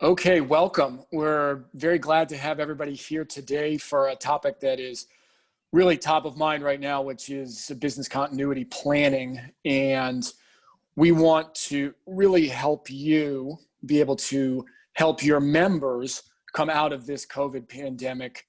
Okay, welcome. We're very glad to have everybody here today for a topic that is really top of mind right now, which is business continuity planning. And we want to really help you be able to help your members come out of this COVID pandemic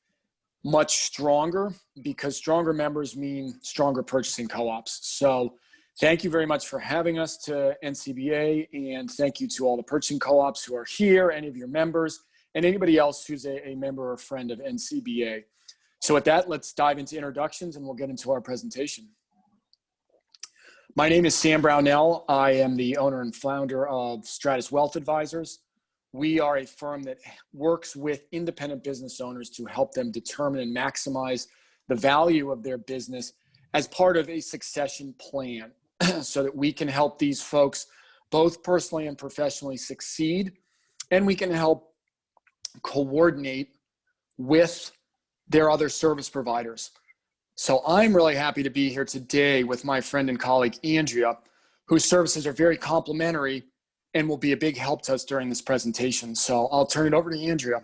much stronger, because stronger members mean stronger purchasing co-ops. So thank you very much for having us to NCBA, and thank you to all the purchasing co-ops who are here, any of your members, and anybody else who's a member or friend of NCBA. So with that, let's dive into introductions and we'll get into our presentation. My name is Sam Brownell. I am the owner and founder of Stratus Wealth Advisors. We are a firm that works with independent business owners to help them determine and maximize the value of their business as part of a succession plan so that we can help these folks both personally and professionally succeed, and we can help coordinate with their other service providers. So I'm really happy to be here today with my friend and colleague, Andrea, whose services are very complementary and will be a big help to us during this presentation. So I'll turn it over to Andrea.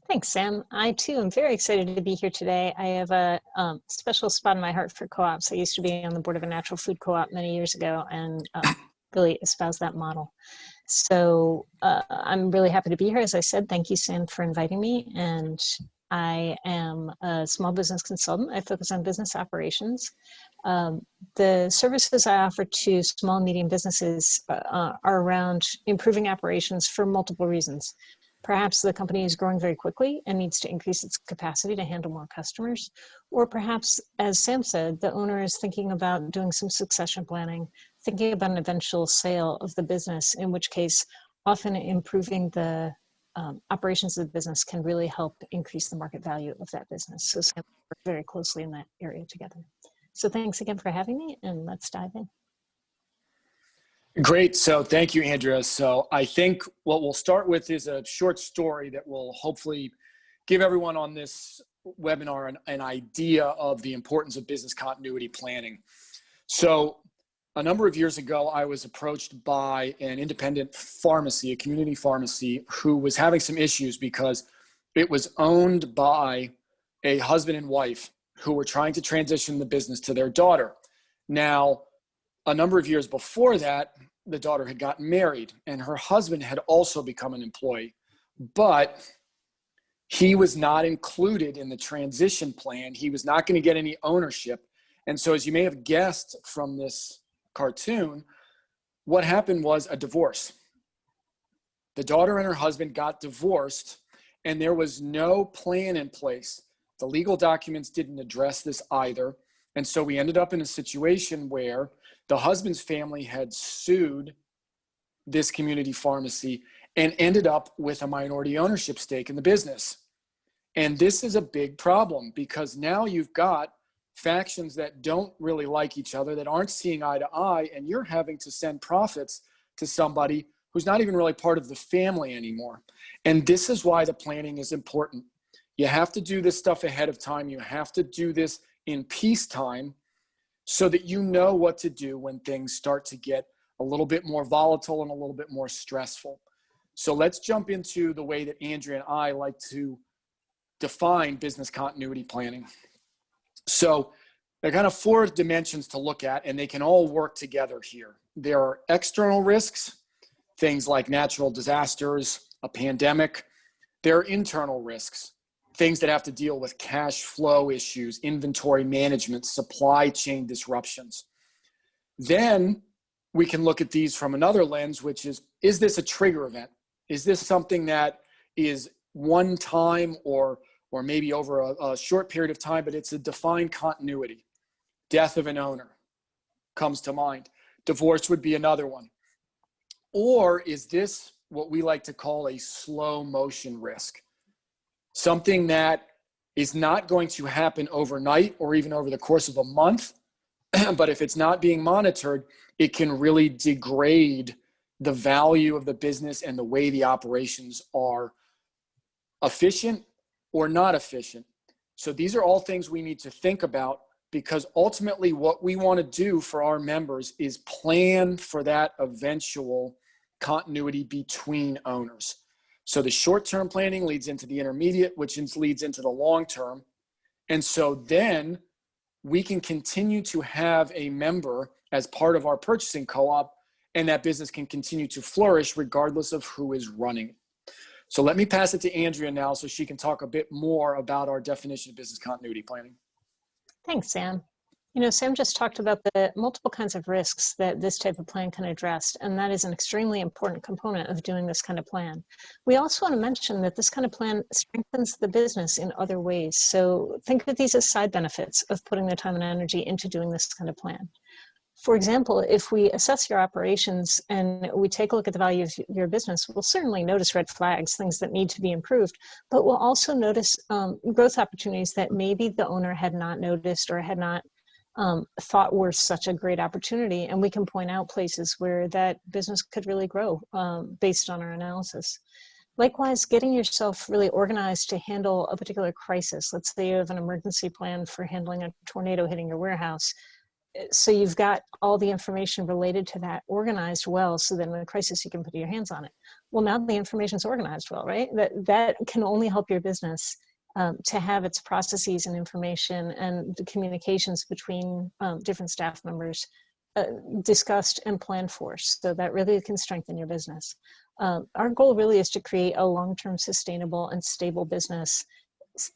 Thanks, Sam. I too am very excited to be here today. I have a special spot in my heart for co-ops. I used to be on the board of a natural food co-op many years ago and really espouse that model. So I'm really happy to be here. As I said, thank you, Sam, for inviting me. And I am a small business consultant. I focus on business operations. The services I offer to small and medium businesses are around improving operations for multiple reasons. Perhaps the company is growing very quickly and needs to increase its capacity to handle more customers. Or perhaps, as Sam said, the owner is thinking about doing some succession planning, thinking about an eventual sale of the business, in which case often improving the operations of the business can really help increase the market value of that business. So Sam, we work very closely in that area together. So thanks again for having me, and let's dive in. Great. So thank you, Andrea. So I think what we'll start with is a short story that will hopefully give everyone on this webinar an idea of the importance of business continuity planning. So a number of years ago, I was approached by an independent pharmacy, a community pharmacy, who was having some issues because it was owned by a husband and wife who were trying to transition the business to their daughter. Now, a number of years before that, the daughter had gotten married and her husband had also become an employee, but he was not included in the transition plan. He was not going to get any ownership. And so, as you may have guessed from this cartoon, what happened was a divorce. The daughter and her husband got divorced and there was no plan in place. The legal documents didn't address this either. And so we ended up in a situation where the husband's family had sued this community pharmacy and ended up with a minority ownership stake in the business. And this is a big problem because now you've got factions that don't really like each other, that aren't seeing eye to eye, and you're having to send profits to somebody who's not even really part of the family anymore. And this is why the planning is important. You have to do this stuff ahead of time. You have to do this in peacetime so that you know what to do when things start to get a little bit more volatile and a little bit more stressful. So let's jump into the way that Andrea and I like to define business continuity planning. So there are kind of four dimensions to look at, and they can all work together here. There are external risks, things like natural disasters, a pandemic. There are internal risks, things that have to deal with cash flow issues, inventory management, supply chain disruptions. Then we can look at these from another lens, which is this a trigger event? Is this something that is one time or maybe over a short period of time, but it's a defined continuity? Death of an owner comes to mind. Divorce would be another one. Or is this what we like to call a slow motion risk? Something that is not going to happen overnight or even over the course of a month, but if it's not being monitored, it can really degrade the value of the business and the way the operations are efficient or not efficient. So these are all things we need to think about, because ultimately what we want to do for our members is plan for that eventual continuity between owners. So the short-term planning leads into the intermediate, which leads into the long-term. And so then we can continue to have a member as part of our purchasing co-op, and that business can continue to flourish regardless of who is running it. So let me pass it to Andrea now so she can talk a bit more about our definition of business continuity planning. Thanks, Sam. Sam just talked about the multiple kinds of risks that this type of plan can address, and that is an extremely important component of doing this kind of plan. We also want to mention that this kind of plan strengthens the business in other ways. So think of these as side benefits of putting the time and energy into doing this kind of plan. For example, if we assess your operations and we take a look at the value of your business, we'll certainly notice red flags, things that need to be improved, but we'll also notice growth opportunities that maybe the owner had not noticed or had not thought were such a great opportunity. And we can point out places where that business could really grow based on our analysis. Likewise, getting yourself really organized to handle a particular crisis. Let's say you have an emergency plan for handling a tornado hitting your warehouse. So you've got all the information related to that organized well, so then in a crisis you can put your hands on it. Well, now the information's organized well, right? That can only help your business to have its processes and information and the communications between different staff members discussed and planned for. So that really can strengthen your business. Our goal really is to create a long-term sustainable and stable business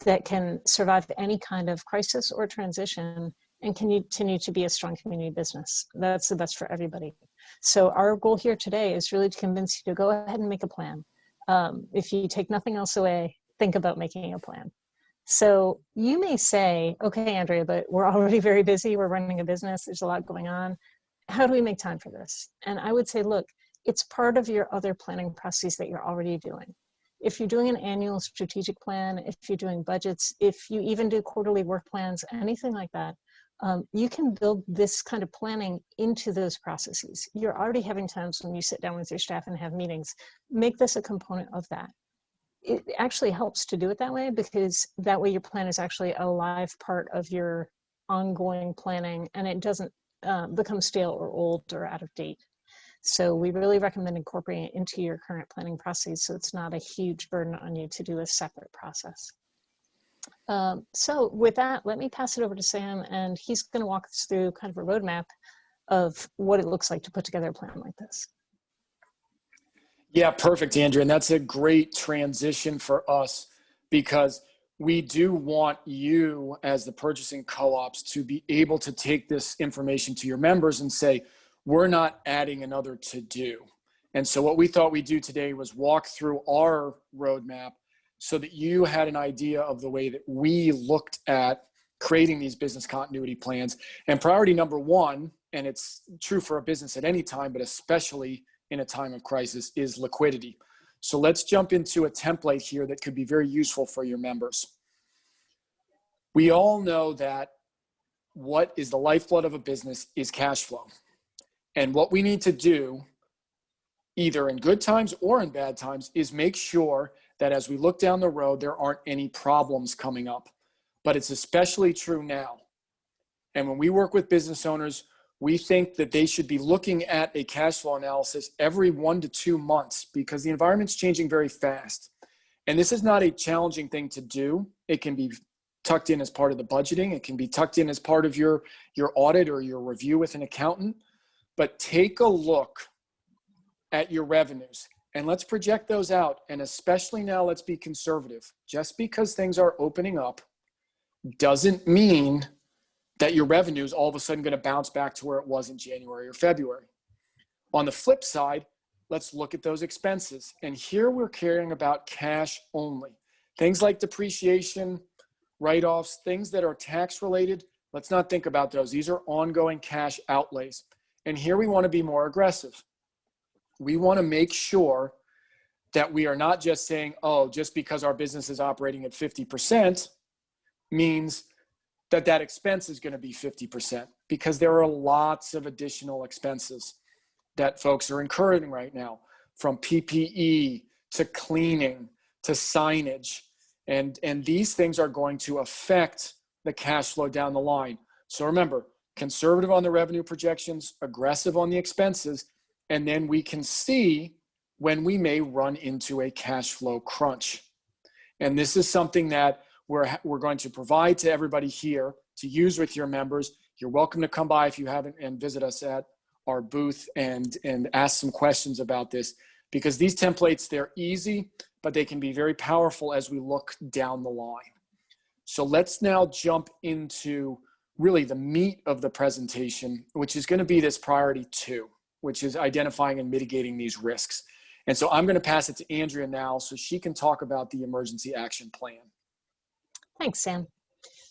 that can survive any kind of crisis or transition and continue to be a strong community business. That's the best for everybody. So our goal here today is really to convince you to go ahead and make a plan. If you take nothing else away, think about making a plan. So you may say, okay, Andrea, but we're already very busy. We're running a business. There's a lot going on. How do we make time for this? And I would say, look, it's part of your other planning processes that you're already doing. If you're doing an annual strategic plan, if you're doing budgets, if you even do quarterly work plans, anything like that, you can build this kind of planning into those processes. You're already having times when you sit down with your staff and have meetings. Make this a component of that. It actually helps to do it that way, because that way your plan is actually a live part of your ongoing planning, and it doesn't become stale or old or out of date. So we really recommend incorporating it into your current planning process so it's not a huge burden on you to do a separate process. So with that, let me pass it over to Sam, and he's going to walk us through kind of a roadmap of what it looks like to put together a plan like this. Yeah, perfect, Andrea. And that's a great transition for us, because we do want you as the purchasing co-ops to be able to take this information to your members and say, we're not adding another to-do. And so what we thought we'd do today was walk through our roadmap so that you had an idea of the way that we looked at creating these business continuity plans. And priority number one, and it's true for a business at any time, but especially in a time of crisis, is liquidity. So let's jump into a template here that could be very useful for your members. We all know that what is the lifeblood of a business is cash flow. And what we need to do, either in good times or in bad times, is make sure that as we look down the road, there aren't any problems coming up. But it's especially true now. And when we work with business owners, we think that they should be looking at a cash flow analysis every 1 to 2 months, because the environment's changing very fast. And this is not a challenging thing to do. It can be tucked in as part of the budgeting. It can be tucked in as part of your audit or your review with an accountant. But take a look at your revenues and let's project those out. And especially now, let's be conservative. Just because things are opening up doesn't mean that your revenue is all of a sudden going to bounce back to where it was in January or February. On the flip side, let's look at those expenses. And here we're caring about cash only. Things like depreciation, write-offs, things that are tax related, let's not think about those. These are ongoing cash outlays. And here we want to be more aggressive. We want to make sure that we are not just saying, oh, just because our business is operating at 50% means that that expense is going to be 50%, because there are lots of additional expenses that folks are incurring right now, from PPE to cleaning to signage. And these things are going to affect the cash flow down the line. So remember, conservative on the revenue projections, aggressive on the expenses, and then we can see when we may run into a cash flow crunch. And this is something that we're going to provide to everybody here to use with your members. You're welcome to come by if you haven't and visit us at our booth and ask some questions about this, because these templates, they're easy, but they can be very powerful as we look down the line. So let's now jump into really the meat of the presentation, which is going to be this priority 2, which is identifying and mitigating these risks. And so I'm going to pass it to Andrea now so she can talk about the emergency action plan. Thanks, Sam.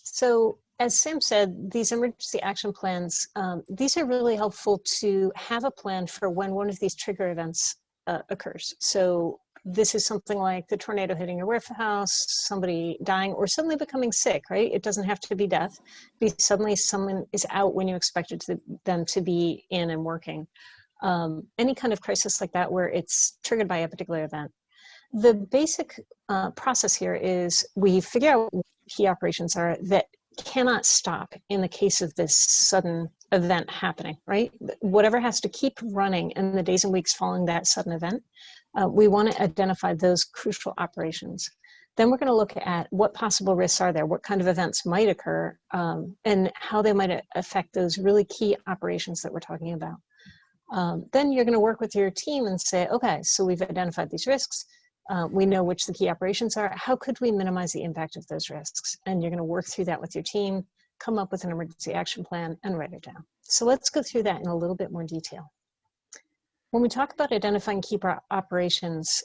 So as Sam said, these emergency action plans, these are really helpful to have a plan for when one of these trigger events occurs. So this is something like the tornado hitting your warehouse, somebody dying, or suddenly becoming sick, right? It doesn't have to be death. Suddenly someone is out when you expected them to be in and working. Any kind of crisis like that where it's triggered by a particular event. The basic process here is we figure out what key operations are that cannot stop in the case of this sudden event happening, right? Whatever has to keep running in the days and weeks following that sudden event, we want to identify those crucial operations. Then we're going to look at what possible risks are there, what kind of events might occur, and how they might affect those really key operations that we're talking about. Then you're going to work with your team and say, okay, so we've identified these risks. We know which the key operations are. How could we minimize the impact of those risks? And you're going to work through that with your team, come up with an emergency action plan, and write it down. So let's go through that in a little bit more detail. When we talk about identifying key operations,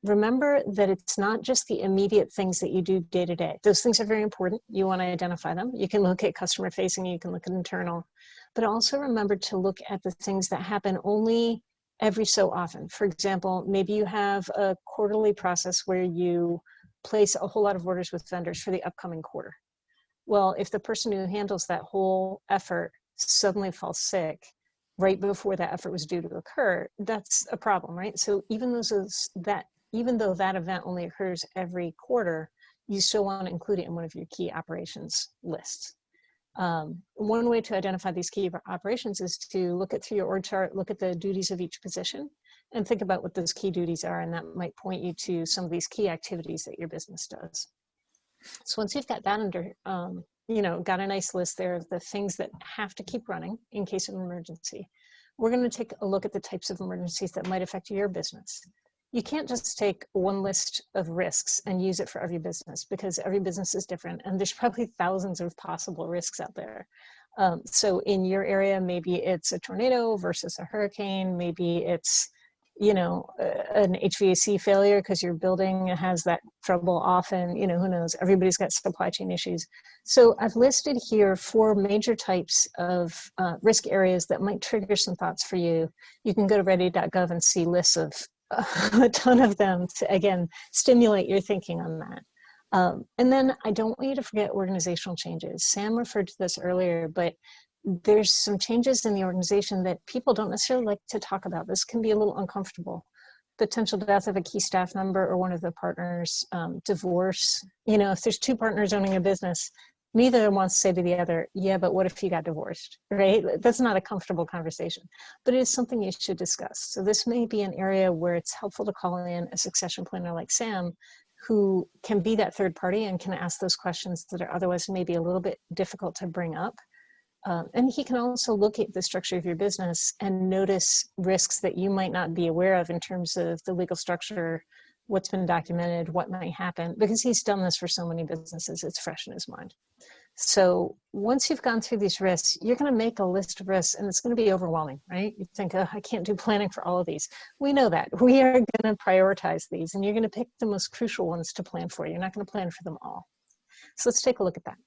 remember that it's not just the immediate things that you do day to day. Those things are very important. You want to identify them. You can look at customer facing, you can look at internal, but also remember to look at the things that happen only every so often. For example, maybe you have a quarterly process where you place a whole lot of orders with vendors for the upcoming quarter. Well, if the person who handles that whole effort suddenly falls sick right before that effort was due to occur, that's a problem, right? So even though that event only occurs every quarter, you still want to include it in one of your key operations lists. One way to identify these key operations is to look through your org chart, look at the duties of each position, and think about what those key duties are, and that might point you to some of these key activities that your business does. So once you've got that under, got a nice list there of the things that have to keep running in case of an emergency, we're going to take a look at the types of emergencies that might affect your business. You can't just take one list of risks and use it for every business, because every business is different and there's probably thousands of possible risks out there. So in your area, maybe it's a tornado versus a hurricane, maybe it's an HVAC failure because your building has that trouble often, who knows, everybody's got supply chain issues. So I've listed here 4 major types of risk areas that might trigger some thoughts for you. You can go to ready.gov and see lists of a ton of them to, again, stimulate your thinking on that. And then I don't want you to forget organizational changes. Sam referred to this earlier, but there's some changes in the organization that people don't necessarily like to talk about. This can be a little uncomfortable. Potential death of a key staff member or one of the partners, divorce. If there's 2 partners owning a business, neither of them wants to say to the other, yeah, but what if you got divorced, right? That's not a comfortable conversation, but it is something you should discuss. So this may be an area where it's helpful to call in a succession planner like Sam, who can be that third party and can ask those questions that are otherwise maybe a little bit difficult to bring up. And he can also look at the structure of your business and notice risks that you might not be aware of in terms of the legal structure, what's been documented, what might happen, because he's done this for so many businesses, it's fresh in his mind. So once you've gone through these risks, you're going to make a list of risks and it's going to be overwhelming, right? You think, oh, I can't do planning for all of these. We know that. We are going to prioritize these and you're going to pick the most crucial ones to plan for. You're not going to plan for them all. So let's take a look at that.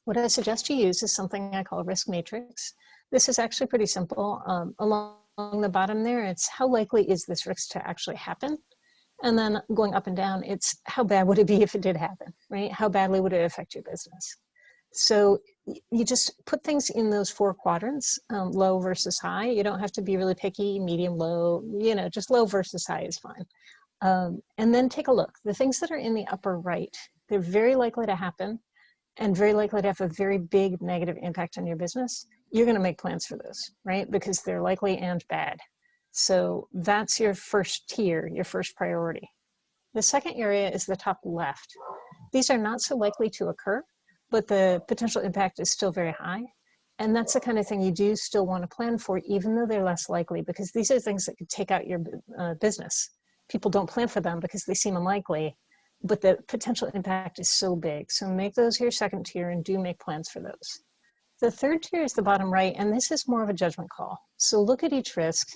What I suggest you use is something I call a risk matrix. This is actually pretty simple. Along the bottom there, it's how likely is this risk to actually happen? And then going up and down, it's how bad would it be if it did happen, right? How badly would it affect your business? So you just put things in those 4 quadrants, low versus high. You don't have to be really picky, medium, low, just low versus high is fine. And then take a look. The things that are in the upper right, they're very likely to happen and very likely to have a very big negative impact on your business. You're going to make plans for those, right? Because they're likely and bad. So that's your first tier, your first priority. The second area is the top left. These are not so likely to occur, but the potential impact is still very high. And that's the kind of thing you do still want to plan for, even though they're less likely, because these are things that could take out your business. People don't plan for them because they seem unlikely, but the potential impact is so big. So make those your second tier and do make plans for those. The third tier is the bottom right, and this is more of a judgment call. So look at each risk.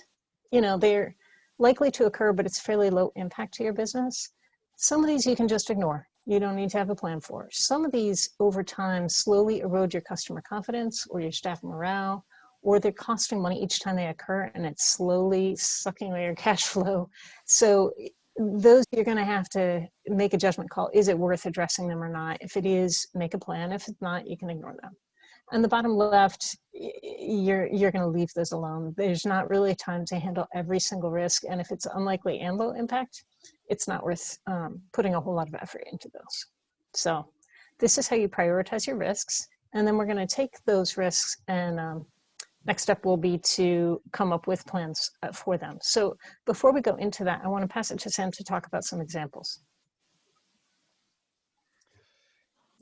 They're likely to occur, but it's fairly low impact to your business. Some of these you can just ignore. You don't need to have a plan for. Some of these over time slowly erode your customer confidence or your staff morale, or they're costing money each time they occur and it's slowly sucking away your cash flow. So those you're going to have to make a judgment call. Is it worth addressing them or not? If it is, make a plan. If it's not, you can ignore them. On the bottom left, you're going to leave those alone. There's not really time to handle every single risk. And if it's unlikely and low impact, it's not worth putting a whole lot of effort into those. So this is how you prioritize your risks. And then we're going to take those risks and next step will be to come up with plans for them. So before we go into that, I want to pass it to Sam to talk about some examples.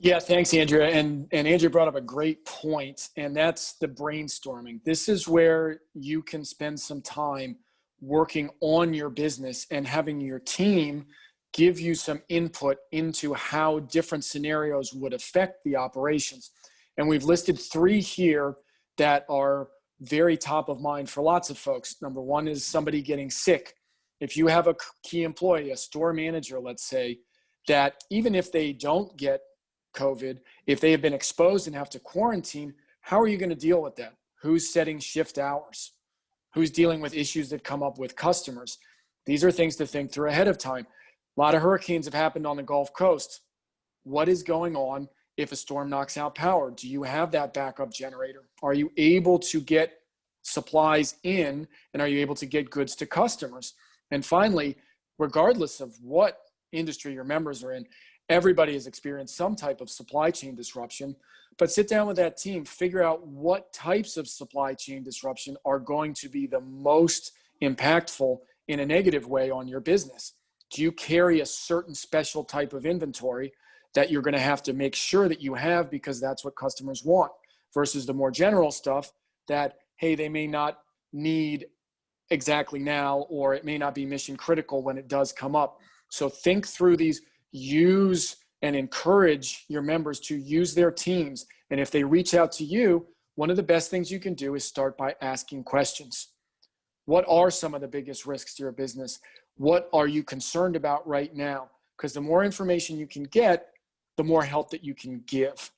Yeah, thanks, Andrea. And Andrea brought up a great point, and that's the brainstorming. This is where you can spend some time working on your business and having your team give you some input into how different scenarios would affect the operations. And we've listed 3 here that are very top of mind for lots of folks. Number 1 is somebody getting sick. If you have a key employee, a store manager, let's say, that even if they don't get COVID, if they have been exposed and have to quarantine, how are you going to deal with that? Who's setting shift hours? Who's dealing with issues that come up with customers? These are things to think through ahead of time. A lot of hurricanes have happened on the Gulf Coast. What is going on if a storm knocks out power? Do you have that backup generator? Are you able to get supplies in, and are you able to get goods to customers? And finally, regardless of what industry your members are in, everybody has experienced some type of supply chain disruption, but sit down with that team, figure out what types of supply chain disruption are going to be the most impactful in a negative way on your business. Do you carry a certain special type of inventory that you're going to have to make sure that you have because that's what customers want, versus the more general stuff that, hey, they may not need exactly now, or it may not be mission critical when it does come up. So think through these. Use and encourage your members to use their teams. And if they reach out to you, one of the best things you can do is start by asking questions. What are some of the biggest risks to your business? What are you concerned about right now? Because the more information you can get, the more help that you can give.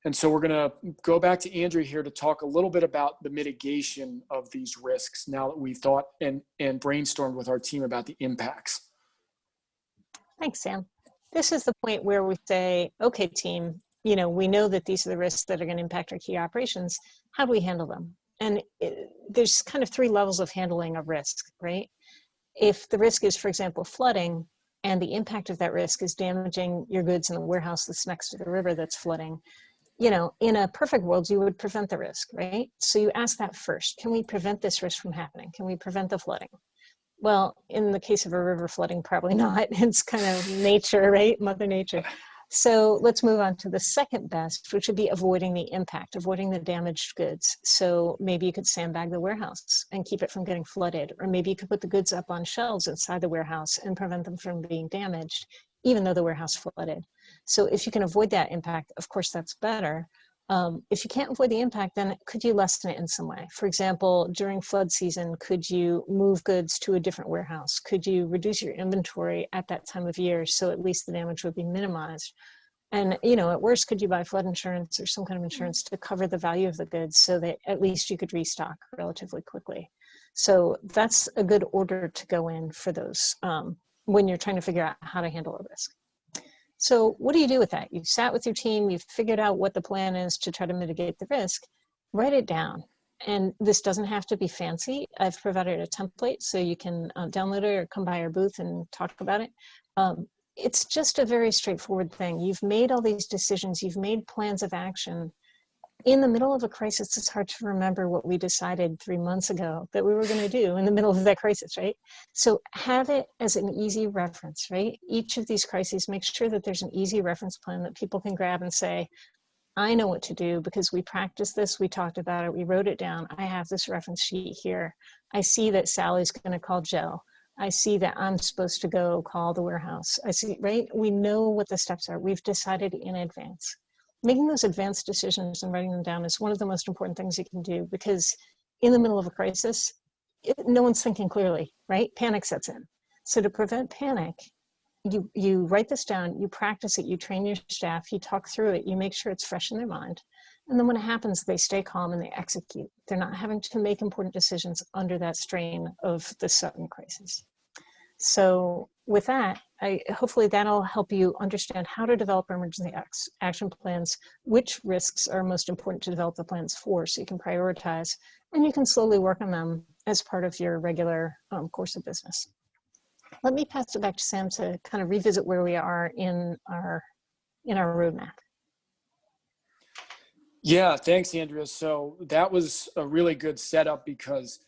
And so we're going to go back to Andrea here to talk a little bit about the mitigation of these risks now that we've thought and brainstormed with our team about the impacts. Thanks, Sam. This is the point where we say, okay, team, we know that these are the risks that are going to impact our key operations. How do we handle them? And there's kind of 3 levels of handling a risk, right? If the risk is, for example, flooding, and the impact of that risk is damaging your goods in the warehouse that's next to the river that's flooding, in a perfect world, you would prevent the risk, right? So you ask that first. Can we prevent this risk from happening? Can we prevent the flooding? Well, in the case of a river flooding, probably not. It's kind of nature, right? Mother Nature. So let's move on to the second best, which would be avoiding the impact, avoiding the damaged goods. So maybe you could sandbag the warehouse and keep it from getting flooded, or maybe you could put the goods up on shelves inside the warehouse and prevent them from being damaged, even though the warehouse flooded. So if you can avoid that impact, of course, that's better. If you can't avoid the impact, then could you lessen it in some way? For example, during flood season, could you move goods to a different warehouse? Could you reduce your inventory at that time of year so at least the damage would be minimized? And, at worst, could you buy flood insurance or some kind of insurance to cover the value of the goods so that at least you could restock relatively quickly? So that's a good order to go in for those when you're trying to figure out how to handle a risk. So what do you do with that? You've sat with your team, you've figured out what the plan is to try to mitigate the risk. Write it down. And this doesn't have to be fancy. I've provided a template so you can download it or come by our booth and talk about it. It's just a very straightforward thing. You've made all these decisions, you've made plans of action. in the middle of a crisis, it's hard to remember what we decided 3 months ago that we were going to do in the middle of that crisis, right? So have it as an easy reference, right? Each of these crises, make sure that there's an easy reference plan that people can grab and say, I know what to do because we practiced this, we talked about it, we wrote it down. I have this reference sheet here. I see that Sally's going to call Joe. I see that I'm supposed to go call the warehouse. I see, right? We know what the steps are. We've decided in advance. Making those advanced decisions and writing them down is one of the most important things you can do, because in the middle of a crisis, no one's thinking clearly, right? Panic sets in. So to prevent panic, you write this down, you practice it, you train your staff, you talk through it, you make sure it's fresh in their mind. And then when it happens, they stay calm and they execute. They're not having to make important decisions under that strain of the sudden crisis. So with that, hopefully that'll help you understand how to develop emergency action plans, which risks are most important to develop the plans for, so you can prioritize, and you can slowly work on them as part of your regular course of business. Let me pass it back to Sam to kind of revisit where we are in our roadmap. Yeah, thanks, Andrea. So that was a really good setup, because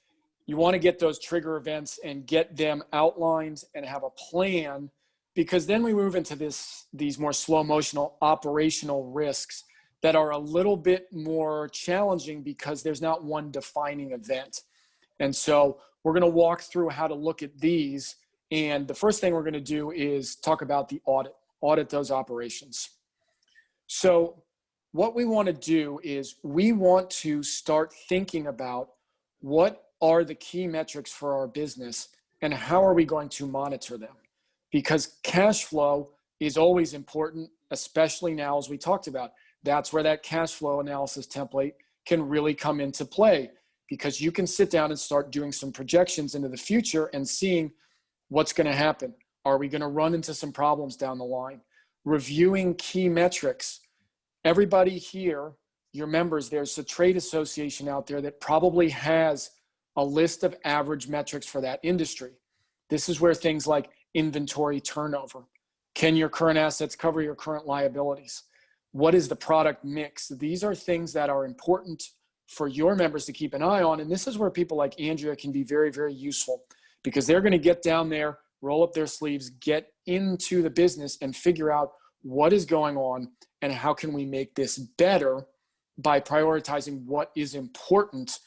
you want to get those trigger events and get them outlined and have a plan, because then we move into these more slow motional operational risks that are a little bit more challenging because there's not one defining event. And so we're going to walk through how to look at these. And the first thing we're going to do is talk about the audit those operations. So what we want to do is we want to start thinking about what are the key metrics for our business and how are we going to monitor them? Because cash flow is always important, especially now, as we talked about. That's where that cash flow analysis template can really come into play, because you can sit down and start doing some projections into the future and seeing what's going to happen. Are we going to run into some problems down the line? Reviewing key metrics. Everybody here, your members, there's a trade association out there that probably has a list of average metrics for that industry. This is where things like inventory turnover. Can your current assets cover your current liabilities? What is the product mix? These are things that are important for your members to keep an eye on. And this is where people like Andrea can be very, very useful, because they're going to get down there, roll up their sleeves, get into the business and figure out what is going on and how can we make this better by prioritizing what is important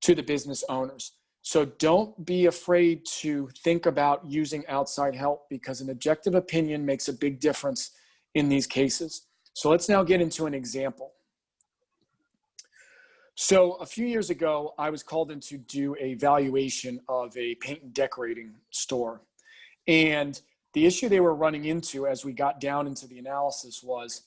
to the business owners. So don't be afraid to think about using outside help, because an objective opinion makes a big difference in these cases. So let's now get into an example. So a few years ago, I was called in to do a valuation of a paint and decorating store. And the issue they were running into as we got down into the analysis was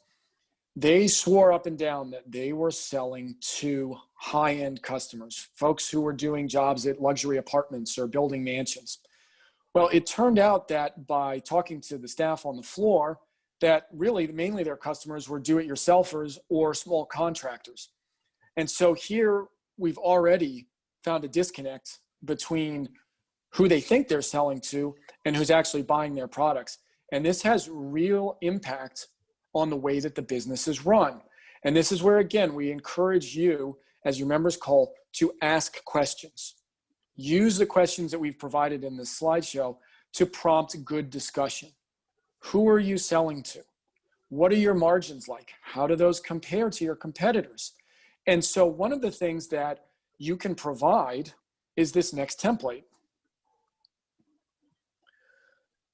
they swore up and down that they were selling to high-end customers, folks who were doing jobs at luxury apartments or building mansions. Well, it turned out that by talking to the staff on the floor, that really mainly their customers were do-it-yourselfers or small contractors. And so here we've already found a disconnect between who they think they're selling to and who's actually buying their products. And this has real impact on the way that the business is run. And this is where, again, we encourage you, as your members call, to ask questions. Use the questions that we've provided in this slideshow to prompt good discussion. Who are you selling to? What are your margins like? How do those compare to your competitors? And so one of the things that you can provide is this next template.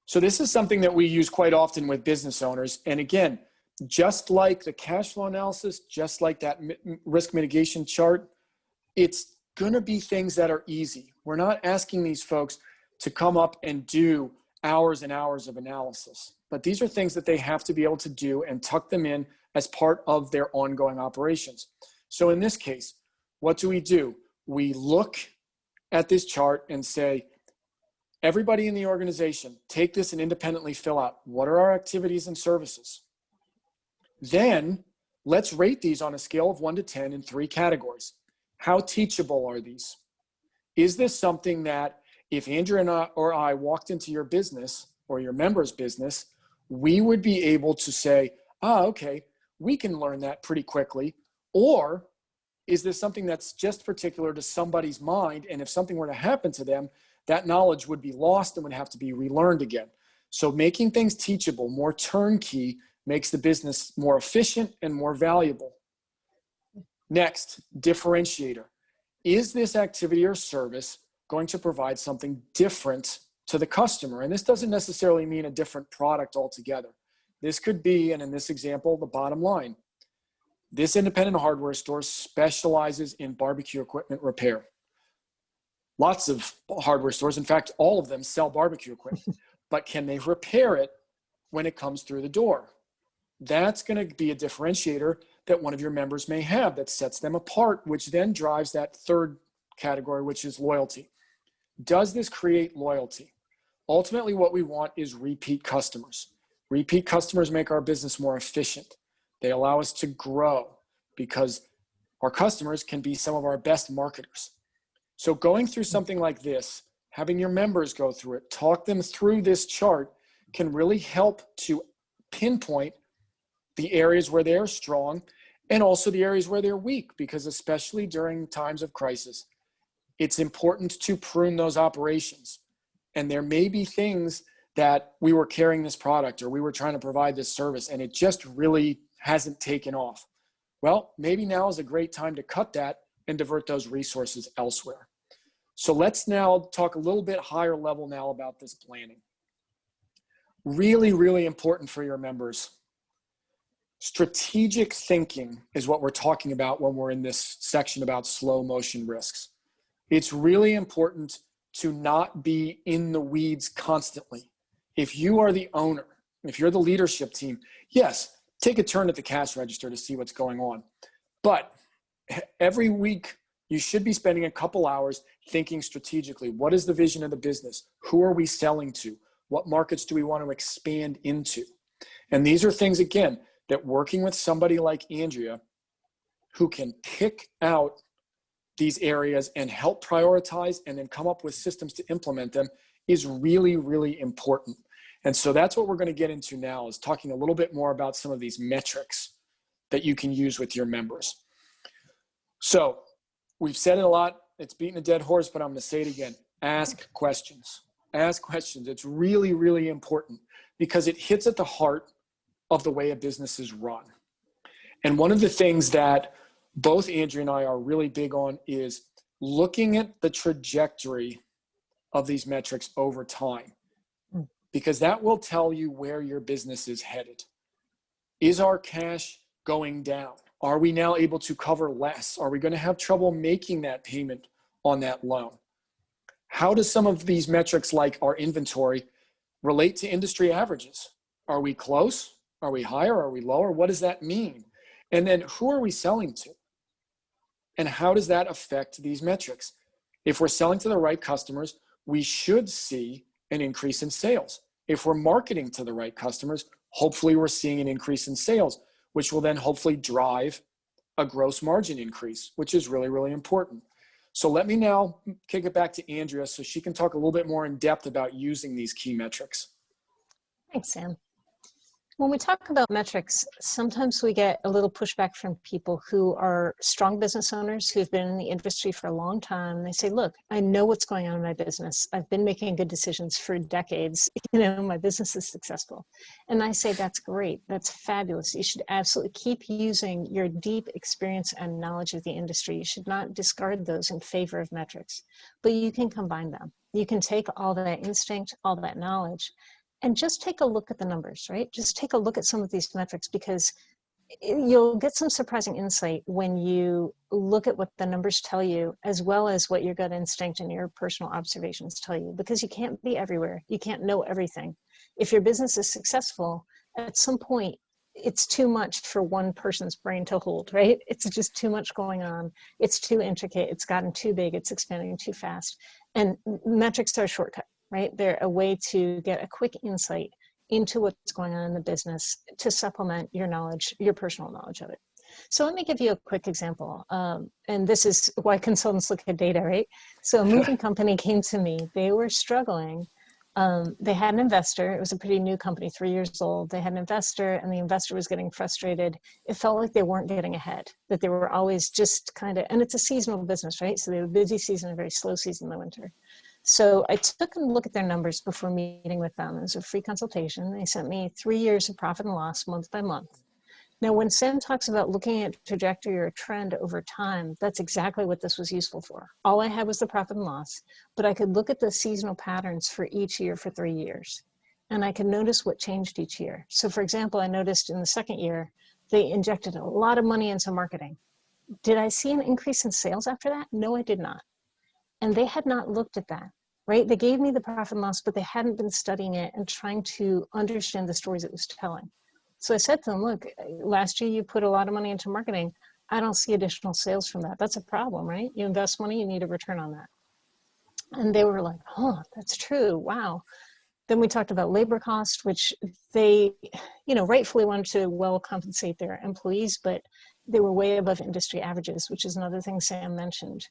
So this is something that we use quite often with business owners. And again, just like the cash flow analysis, just like that risk mitigation chart, it's going to be things that are easy. We're not asking these folks to come up and do hours and hours of analysis, but these are things that they have to be able to do and tuck them in as part of their ongoing operations. So in this case, what do? We look at this chart and say, everybody in the organization, take this and independently fill out, what are our activities and services? Then let's rate these on a scale of 1 to 10 in 3 categories. How teachable are these? Is this something that if Andrea or I walked into your business or your member's business, we would be able to say, okay, we can learn that pretty quickly, or is this something that's just particular to somebody's mind? And if something were to happen to them, that knowledge would be lost and would have to be relearned again. So making things teachable, more turnkey, makes the business more efficient and more valuable. Next, differentiator. Is this activity or service going to provide something different to the customer? And this doesn't necessarily mean a different product altogether. This could be, and in this example, the bottom line. This independent hardware store specializes in barbecue equipment repair. Lots of hardware stores, in fact, all of them sell barbecue equipment, but can they repair it when it comes through the door? That's going to be a differentiator that one of your members may have that sets them apart, which then drives that third category, which is loyalty. Does this create loyalty? Ultimately, what we want is repeat customers. Repeat customers make our business more efficient. They allow us to grow because our customers can be some of our best marketers. So going through something like this, having your members go through it, talk them through this chart can really help to pinpoint the areas where they're strong and also the areas where they're weak, because especially during times of crisis, it's important to prune those operations. And there may be things that we were carrying this product or we were trying to provide this service and it just really hasn't taken off. Well, maybe now is a great time to cut that and divert those resources elsewhere. So let's now talk a little bit higher level now about this planning. Really, really important for your members. Strategic thinking is what we're talking about when we're in this section about slow motion risks. It's really important to not be in the weeds constantly. If you are the owner, if you're the leadership team, yes, take a turn at the cash register to see what's going on. But every week, you should be spending a couple hours thinking strategically. What is the vision of the business? Who are we selling to? What markets do we want to expand into? And these are things, again, that working with somebody like Andrea, who can pick out these areas and help prioritize and then come up with systems to implement them, is really, really important. And so that's what we're going to get into now, is talking a little bit more about some of these metrics that you can use with your members. So we've said it a lot. It's beating a dead horse, but I'm going to say it again. Ask questions. Ask questions. It's really, really important because it hits at the heart of the way a business is run. And one of the things that both Andrea and I are really big on is looking at the trajectory of these metrics over time, because that will tell you where your business is headed. Is our cash going down? Are we now able to cover less? Are we going to have trouble making that payment on that loan? How do some of these metrics, like our inventory, relate to industry averages? Are we close? Are we higher? Are we lower? What does that mean? And then who are we selling to? And how does that affect these metrics? If we're selling to the right customers, we should see an increase in sales. If we're marketing to the right customers, hopefully we're seeing an increase in sales, which will then hopefully drive a gross margin increase, which is really, really important. So let me now kick it back to Andrea so she can talk a little bit more in depth about using these key metrics. Thanks, Sam. When we talk about metrics, sometimes we get a little pushback from people who are strong business owners who've been in the industry for a long time. They say, look, I know what's going on in my business. I've been making good decisions for decades. My business is successful. And I say, that's great. That's fabulous. You should absolutely keep using your deep experience and knowledge of the industry. You should not discard those in favor of metrics, but you can combine them. You can take all that instinct, all that knowledge, and just take a look at the numbers, right? Just take a look at some of these metrics, because you'll get some surprising insight when you look at what the numbers tell you, as well as what your gut instinct and your personal observations tell you, because you can't be everywhere. You can't know everything. If your business is successful, at some point, it's too much for one person's brain to hold, right? It's just too much going on. It's too intricate. It's gotten too big. It's expanding too fast. And metrics are a shortcut, right? They're a way to get a quick insight into what's going on in the business to supplement your knowledge, your personal knowledge of it. So let me give you a quick example. And this is why consultants look at data, right? So a moving company came to me. They were struggling They had an investor. It was a pretty new company, 3 years old. They had an investor, and the investor was getting frustrated. It felt like they weren't getting ahead, that they were always just kind of, and it's a seasonal business, right? So they have a busy season and a very slow season in the winter. So I took a look at their numbers before meeting with them. It was a free consultation. They sent me 3 years of profit and loss month by month. Now, when Sam talks about looking at trajectory or trend over time, that's exactly what this was useful for. All I had was the profit and loss, but I could look at the seasonal patterns for each year for 3 years. And I could notice what changed each year. So for example, I noticed in the second year, they injected a lot of money into marketing. Did I see an increase in sales after that? No, I did not. And they had not looked at that, right? They gave me the profit and loss, but they hadn't been studying it and trying to understand the stories it was telling. So I said to them, look, last year you put a lot of money into marketing. I don't see additional sales from that. That's a problem, right? You invest money, you need a return on that. And they were like, oh, that's true. Wow. Then we talked about labor cost, which they, rightfully wanted to well compensate their employees, but they were way above industry averages, which is another thing Sam mentioned.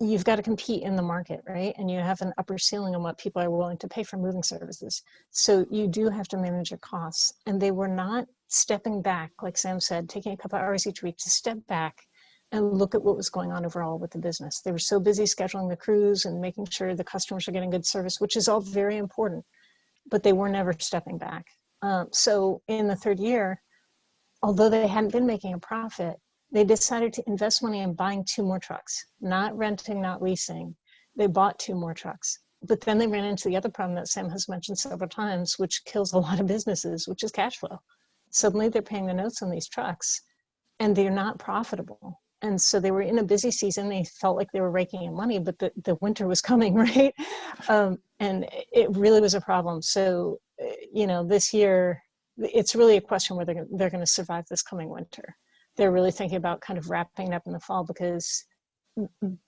You've got to compete in the market, right? And you have an upper ceiling on what people are willing to pay for moving services. So you do have to manage your costs. And they were not stepping back, like Sam said, taking a couple hours each week to step back and look at what was going on overall with the business. They were so busy scheduling the crews and making sure the customers are getting good service, which is all very important, but they were never stepping back. So in the third year, although they hadn't been making a profit, they decided to invest money in buying 2 more trucks, not renting, not leasing. They bought 2 more trucks. But then they ran into the other problem that Sam has mentioned several times, which kills a lot of businesses, which is cash flow. Suddenly they're paying the notes on these trucks and they're not profitable. And so they were in a busy season. They felt like they were raking in money, but the winter was coming, right? And it really was a problem. So, this year, it's really a question whether they're going to survive this coming winter. They're really thinking about kind of wrapping it up in the fall because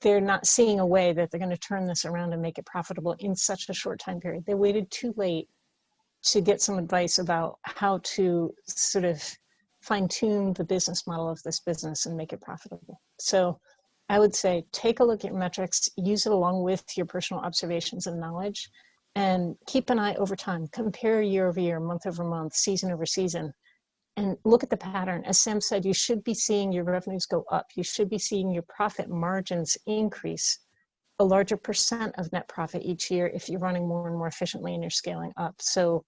they're not seeing a way that they're going to turn this around and make it profitable in such a short time period. They waited too late to get some advice about how to sort of fine-tune the business model of this business and make it profitable. So I would say take a look at your metrics, use it along with your personal observations and knowledge, and keep an eye over time. Compare year over year, month over month, season over season, and look at the pattern. As Sam said, you should be seeing your revenues go up. You should be seeing your profit margins increase a larger percent of net profit each year if you're running more and more efficiently and you're scaling up. So,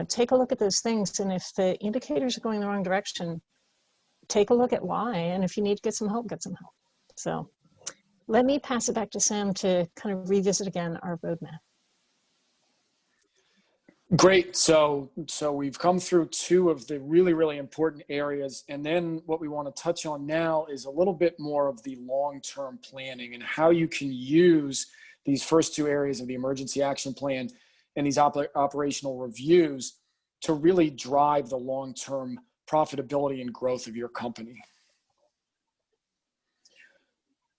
take a look at those things. And if the indicators are going the wrong direction, take a look at why. And if you need to get some help, get some help. So let me pass it back to Sam to kind of revisit again our roadmap. Great. So we've come through 2 of the really, really important areas. And then what we want to touch on now is a little bit more of the long-term planning and how you can use these first 2 areas of the emergency action plan and these operational reviews to really drive the long-term profitability and growth of your company.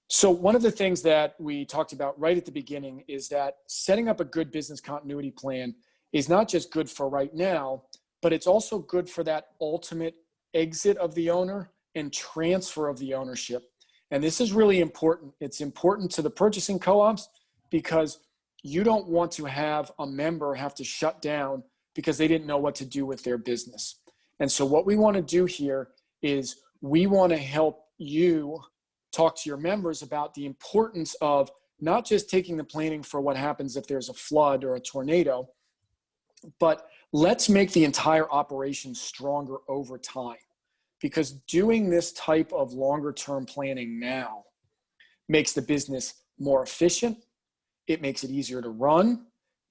So one of the things that we talked about right at the beginning is that setting up a good business continuity plan is not just good for right now, but it's also good for that ultimate exit of the owner and transfer of the ownership. And this is really important. It's important to the purchasing co-ops because you don't want to have a member have to shut down because they didn't know what to do with their business. And so what we want to do here is we want to help you talk to your members about the importance of not just taking the planning for what happens if there's a flood or a tornado, but let's make the entire operation stronger over time. Because doing this type of longer term planning now makes the business more efficient, it makes it easier to run,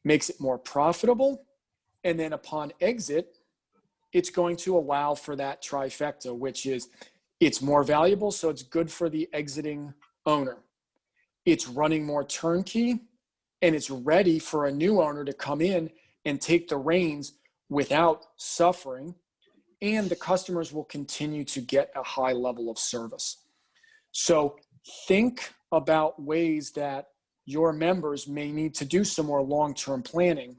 makes it more profitable, and then upon exit, it's going to allow for that trifecta, which is it's more valuable, so it's good for the exiting owner. It's running more turnkey, and it's ready for a new owner to come in and take the reins without suffering, and the customers will continue to get a high level of service. So think about ways that your members may need to do some more long-term planning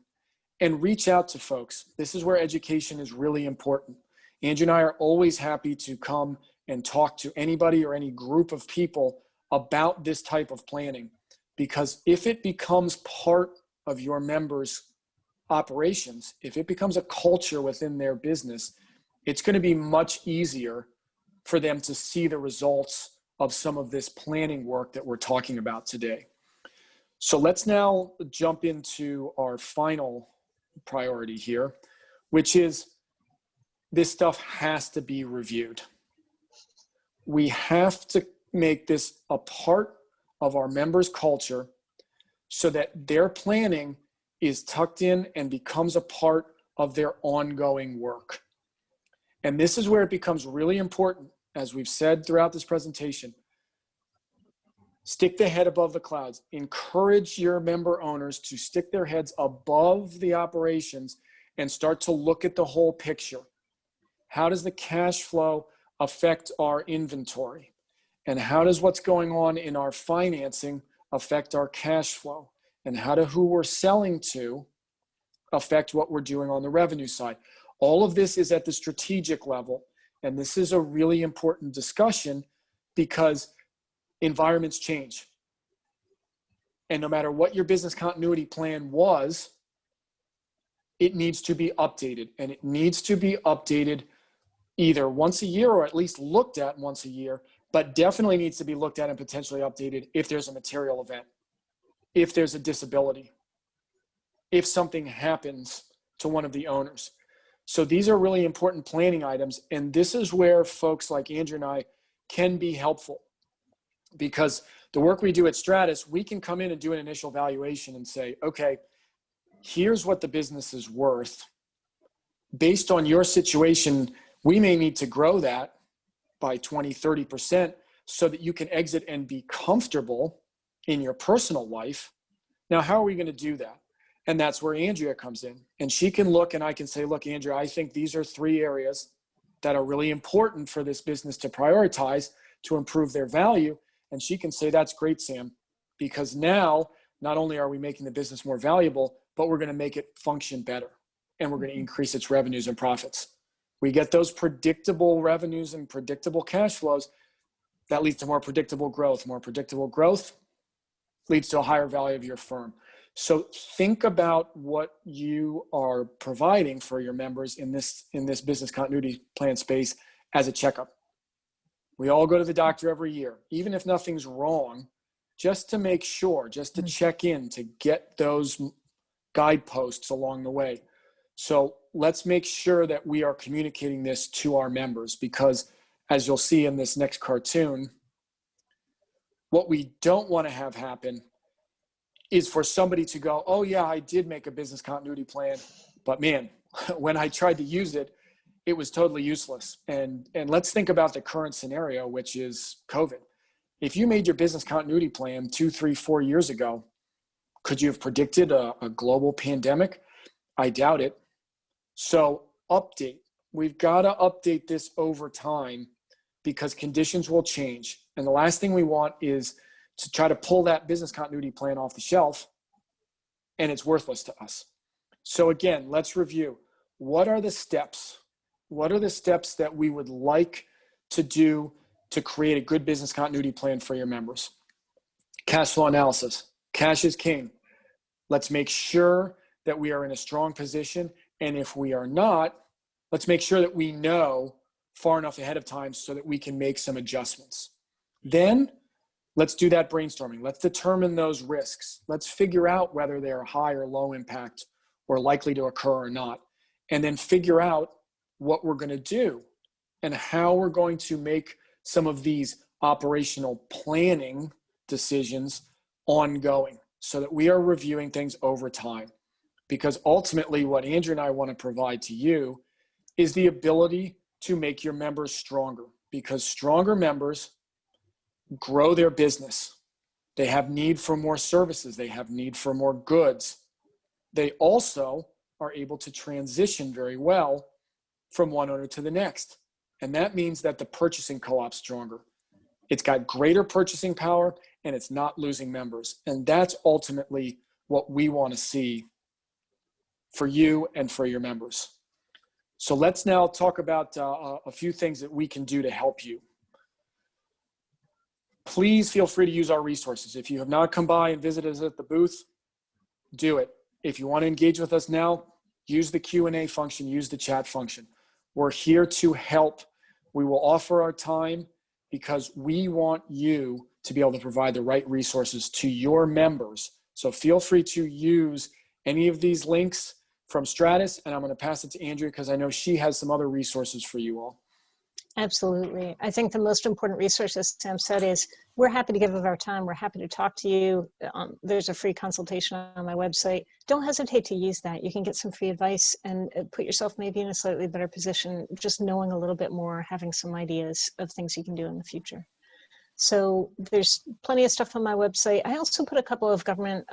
and reach out to folks. This is where education is really important. Andrea and I are always happy to come and talk to anybody or any group of people about this type of planning, because if it becomes part of your members' operations, if it becomes a culture within their business, it's going to be much easier for them to see the results of some of this planning work that we're talking about today. So let's now jump into our final priority here, which is this stuff has to be reviewed. We have to make this a part of our members' culture so that their planning is tucked in and becomes a part of their ongoing work. And this is where it becomes really important, as we've said throughout this presentation. Stick the head above the clouds. Encourage your member owners to stick their heads above the operations and start to look at the whole picture. How does the cash flow affect our inventory? And how does what's going on in our financing affect our cash flow? And how do who we're selling to affect what we're doing on the revenue side? All of this is at the strategic level. And this is a really important discussion because environments change. And no matter what your business continuity plan was, it needs to be updated. And it needs to be updated either once a year or at least looked at once a year, but definitely needs to be looked at and potentially updated if there's a material event, if there's a disability, if something happens to one of the owners. So these are really important planning items. And this is where folks like Andrea and I can be helpful, because the work we do at Stratus, we can come in and do an initial valuation and say, okay, here's what the business is worth. Based on your situation, we may need to grow that by 20, 30% so that you can exit and be comfortable in your personal life. Now, how are we going to do that? And that's where Andrea comes in. And she can look and I can say, look, Andrea, I think these are 3 areas that are really important for this business to prioritize to improve their value. And she can say, that's great, Sam, because now not only are we making the business more valuable, but we're going to make it function better and we're going to increase its revenues and profits. We get those predictable revenues and predictable cash flows. That leads to more predictable growth. More predictable growth leads to a higher value of your firm. So think about what you are providing for your members in this business continuity plan space as a checkup. We all go to the doctor every year, even if nothing's wrong, just to make sure, just to check in, to get those guideposts along the way. So let's make sure that we are communicating this to our members, because as you'll see in this next cartoon, what we don't want to have happen is for somebody to go, oh yeah, I did make a business continuity plan, but man, when I tried to use it, it was totally useless. And let's think about the current scenario, which is COVID. If you made your business continuity plan 2, 3, 4 years ago, could you have predicted a global pandemic? I doubt it. So update. We've got to update this over time because conditions will change. And the last thing we want is to try to pull that business continuity plan off the shelf and it's worthless to us. So again, let's review. What are the steps? What are the steps that we would like to do to create a good business continuity plan for your members? Cash flow analysis. Cash is king. Let's make sure that we are in a strong position. And if we are not, let's make sure that we know far enough ahead of time so that we can make some adjustments. Then let's do that brainstorming. Let's determine those risks. Let's figure out whether they are high or low impact or likely to occur or not. And then figure out what we're going to do and how we're going to make some of these operational planning decisions ongoing so that we are reviewing things over time. Because ultimately what Andrea and I want to provide to you is the ability to make your members stronger, because stronger members grow their business. They have need for more services. They have need for more goods. They also are able to transition very well from one owner to the next. And that means that the purchasing co-op's stronger. It's got greater purchasing power and it's not losing members. And that's ultimately what we want to see for you and for your members. So let's now talk about a few things that we can do to help you. Please feel free to use our resources. If you have not come by and visited us at the booth, do it. if you want to engage with us now, use the Q&A function, use the chat function. We're here to help. We will offer our time because we want you to be able to provide the right resources to your members. So feel free to use any of these links from Stratus, and I'm going to pass it to Andrea because I know she has some other resources for you all. Absolutely. I think the most important resource, as Sam said, is we're happy to give of our time. We're happy to talk to you. There's a free consultation on my website. Don't hesitate to use that. You can get some free advice and put yourself maybe in a slightly better position, just knowing a little bit more, having some ideas of things you can do in the future. So there's plenty of stuff on my website. I also put a couple of government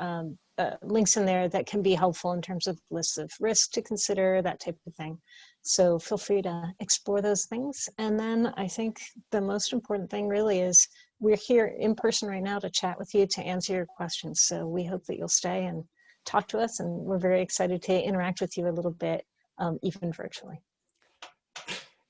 links in there that can be helpful in terms of lists of risks to consider, that type of thing. So feel free to explore those things. And then I think the most important thing really is we're here in person right now to chat with you, to answer your questions. So we hope that you'll stay and talk to us. And we're very excited to interact with you a little bit, even virtually.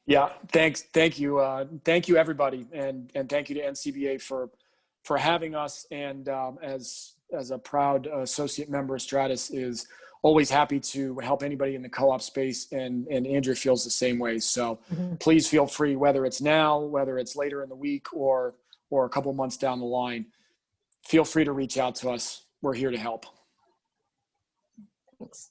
Yeah, thanks. Thank you. Thank you, everybody. And thank you to NCBA for having us. And as a proud associate member of Stratus, is always happy to help anybody in the co-op space. And Andrea feels the same way. So please feel free, whether it's now, whether it's later in the week or a couple months down the line, feel free to reach out to us. We're here to help. Thanks.